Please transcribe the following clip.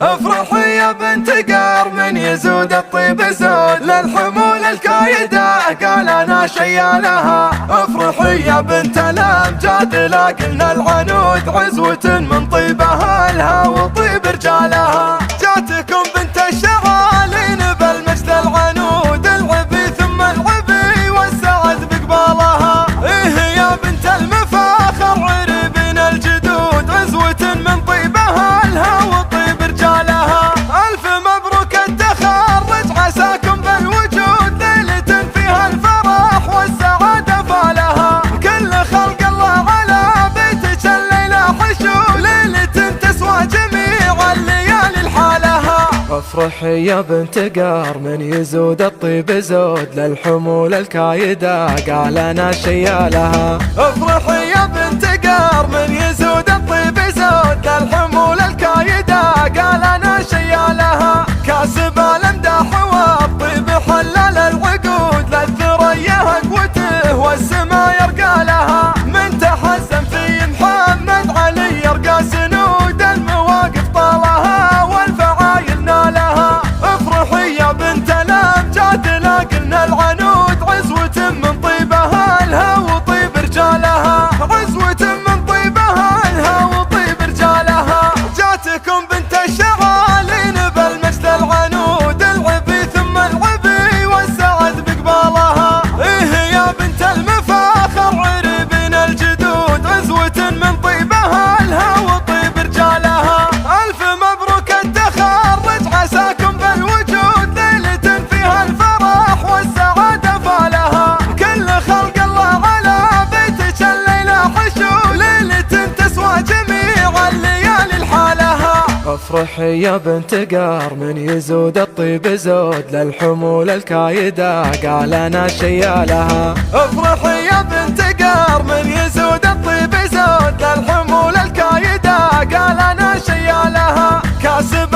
افرحي يا بنت قار من يزود الطيب زود للحمول الكايدة قال انا شيالها. افرحي يا بنت الامجاد لاقلنا العنود عزوة من طيب اهلها وطيب رجالها. جاتكم بنت الشغالين بالمجد العنود العبي ثم العبي والسعد بقبالها. ايه يا بنت المفاخر عربين الجدود عزوة من طيب اهلها وطيب رجالها. الف مبروك التخرج عساكم بالوجود ليلة فيها الفرح والسعادة فالها. كل خلق الله على بيتك الليلة حشود ليلة تسوى جميع الليالي لحالها. افرحي يا بنت قار من يزود الطيب زود للحمول الكايدة قال انا شيالها. افرحي يا بنت قار من يزود الطيب زود للحمول الكايدة قال انا شيالها. كاسب الامداح والطيب حلل العقود للثريا قوته والسما يرقى لها. من تحزن في محمد علي يرقى سنود المواقف طالها والفعايل نالها. افرحي يا بنت الامجاد لاقلنا العنود عزوة من طيب اهلها وطيب رجالها. عزوة من طيب اهلها وطيب رجالها. جاتكم بنت الشغالين بالمجد العنود العبي ثم العبي والسعد بقبالها. ايه يا بنت المفاخر عربين الجدود عزوة من طيب اهلها وطيب رجالها. الف مبروك التخرج عساكم بالوجود ليلة فيها الفرح والسعادة فالها. كل خلق الله على بيتك الليلة حشود ليلة تسوى جميع الليالي لحالها. افرحي يا بنت قار من يزود الطيب زود للحمول الكايدة قال انا شيالها. افرحي يا بنت قار من يزود الطيب زود للحمول الكايدة قال انا شيالها. كاسب